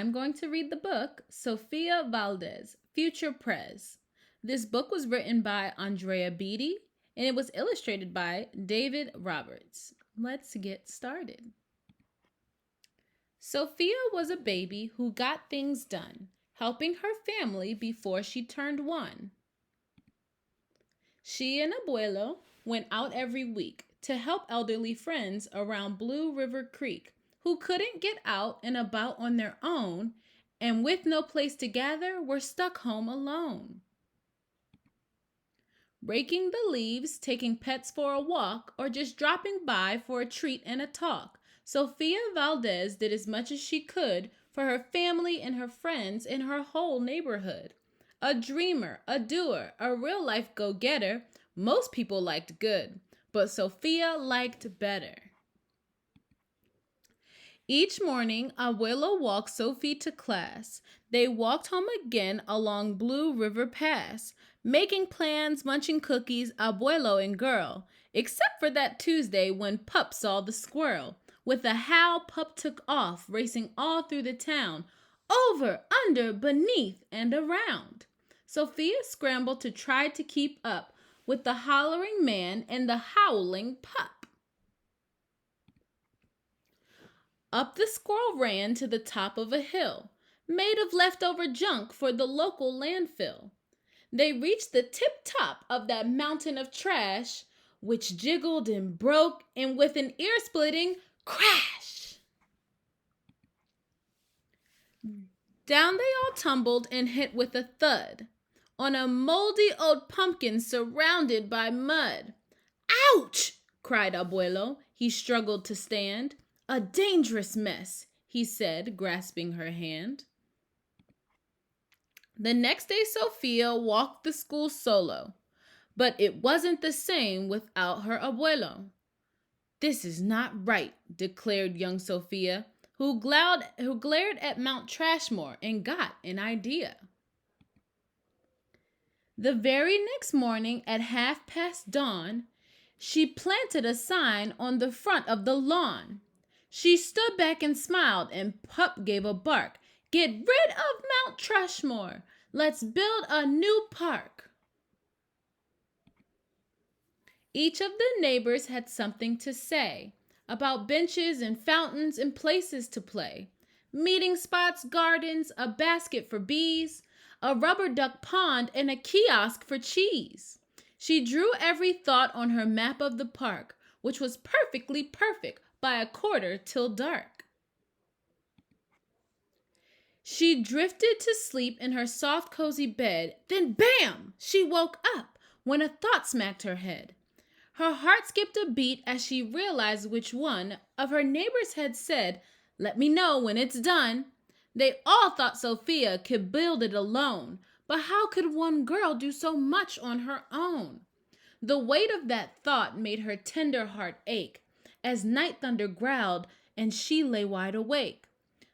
I'm going to read the book Sofia Valdez, Future Prez. This book was written by Andrea Beatty and it was illustrated by David Roberts. Let's get started. Sofia was a baby who got things done, helping her family before she turned 1. She and Abuelo went out every week to help elderly friends around Blue River Creek who couldn't get out and about on their own and with no place to gather were stuck home alone. Raking the leaves, taking pets for a walk, or just dropping by for a treat and a talk, Sofia Valdez did as much as she could for her family and her friends in her whole neighborhood. A dreamer, a doer, a real-life go-getter, most people liked good, but Sofia liked better. Each morning, Abuelo walked Sophie to class. They walked home again along Blue River Pass, making plans, munching cookies, Abuelo and girl, except for that Tuesday when Pup saw the squirrel. With a howl, Pup took off, racing all through the town, over, under, beneath, and around. Sofia scrambled to try to keep up with the hollering man and the howling Pup. Up the squirrel ran to the top of a hill, made of leftover junk for the local landfill. They reached the tip-top of that mountain of trash, which jiggled and broke, and with an ear-splitting crash, down they all tumbled and hit with a thud on a moldy old pumpkin surrounded by mud. "Ouch!" cried Abuelo. He struggled to stand. "A dangerous mess," he said, grasping her hand. The next day, Sofia walked the school solo, but it wasn't the same without her Abuelo. "This is not right," declared young Sofia, who glared at Mount Trashmore and got an idea. The very next morning at dawn, she planted a sign on the front of the lawn. She stood back and smiled, and Pup gave a bark. "Get rid of Mount Trashmore. Let's build a new park." Each of the neighbors had something to say about benches and fountains and places to play, meeting spots, gardens, a basket for bees, a rubber duck pond, and a kiosk for cheese. She drew every thought on her map of the park, which was perfectly perfect by a quarter till dark. She drifted to sleep in her soft, cozy bed. Then, bam! She woke up when a thought smacked her head. Her heart skipped a beat as she realized which one of her neighbors had said, "Let me know when it's done." They all thought Sofia could build it alone, but how could one girl do so much on her own? The weight of that thought made her tender heart ache as night thunder growled and she lay wide awake.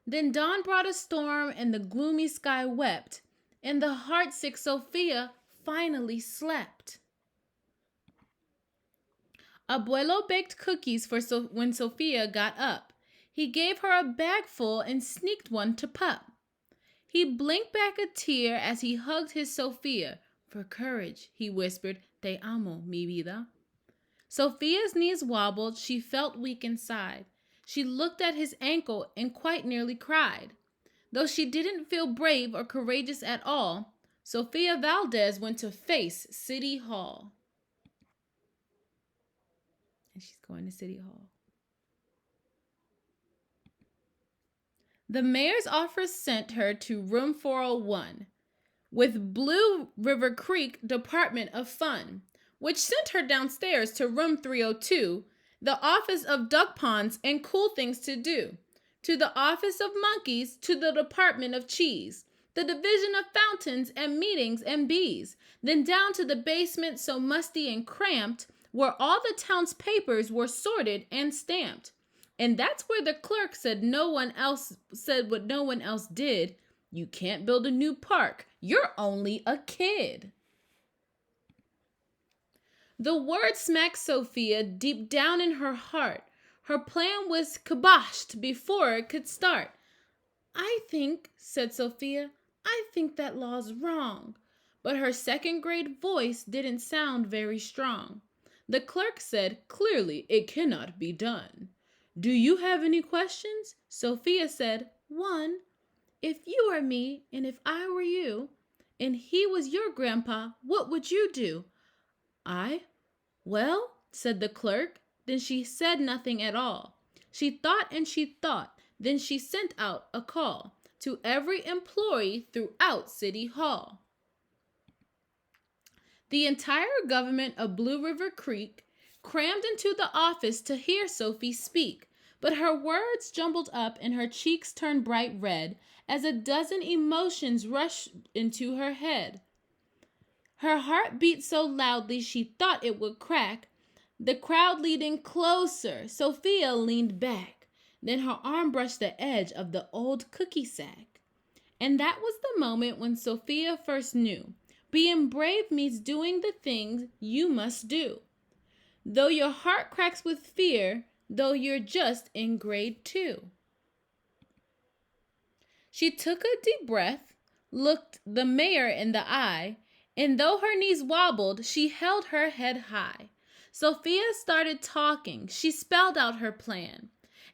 Then dawn brought a storm and the gloomy sky wept, and the heartsick Sofia finally slept. Abuelo baked cookies for when Sofia got up. He gave her a bag full and sneaked one to Pup. He blinked back a tear as he hugged his Sofia. "For courage," he whispered, "te amo, mi vida." Sofia's knees wobbled. She felt weak inside. She looked at his ankle and quite nearly cried. Though she didn't feel brave or courageous at all, Sofia Valdez went to face City Hall. And she's going to City Hall. The mayor's office sent her to room 401 with Blue River Creek Department of Fun, which sent her downstairs to room 302, the office of duck ponds and cool things to do, to the office of monkeys, to the department of cheese, the division of fountains and meetings and bees, then down to the basement so musty and cramped, where all the town's papers were sorted and stamped. And that's where the clerk said what no one else did. "You can't build a new park. You're only a kid." The word smacked Sofia deep down in her heart. Her plan was kiboshed before it could start. said Sophia, I think that law's wrong. But her second grade voice didn't sound very strong. The clerk said, clearly, it cannot be done. Do you have any questions? Sophia said, one. If you were me, and if I were you, and he was your grandpa, what would you do? I? Well, said the clerk. Then she said nothing at all. She thought and she thought. Then she sent out a call to every employee throughout City Hall. The entire government of Blue River Creek crammed into the office to hear Sophie speak, but her words jumbled up and her cheeks turned bright red as a dozen emotions rushed into her head. Her heart beat so loudly she thought it would crack. The crowd leaned closer. Sophia leaned back. Then her arm brushed the edge of the old cookie sack. And that was the moment when Sophia first knew. Being brave means doing the things you must do. Though your heart cracks with fear, though you're just in grade 2. She took a deep breath, looked the mayor in the eye, and though her knees wobbled, she held her head high. Sophia started talking. She spelled out her plan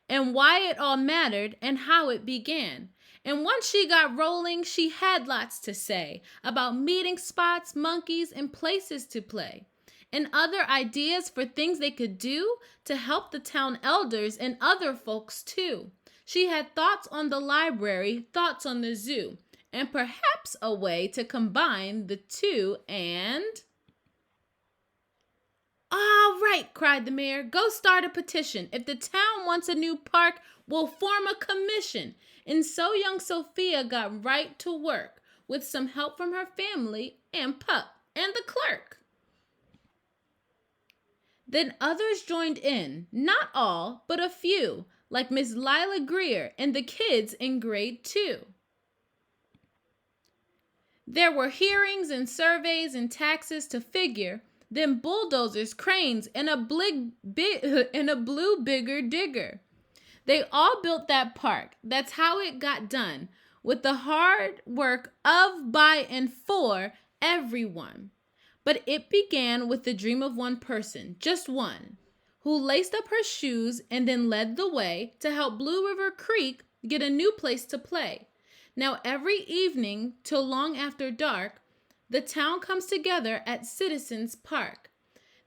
and why it all mattered and how it began. And once she got rolling, she had lots to say about meeting spots, monkeys, and places to play, and other ideas for things they could do to help the town elders and other folks too. She had thoughts on the library, thoughts on the zoo, and perhaps a way to combine the two and... All right, cried the mayor, go start a petition. If the town wants a new park, we'll form a commission. And so young Sophia got right to work with some help from her family and Pup and the clerk. Then others joined in, not all, but a few, like Miss Lila Greer and the kids in grade 2. There were hearings and surveys and taxes to figure, then bulldozers, cranes, and a blue bigger digger. They all built that park. That's how it got done, with the hard work of, by, and for everyone. But it began with the dream of one person, just one, who laced up her shoes and then led the way to help Blue River Creek get a new place to play. Now every evening till long after dark, the town comes together at Citizens Park.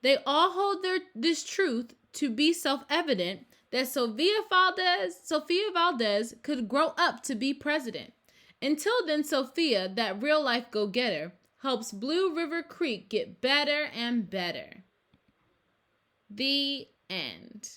They all hold this truth to be self-evident that Sofia Valdez could grow up to be president. Until then, Sofia, that real-life go-getter, helps Blue River Creek get better and better. The end.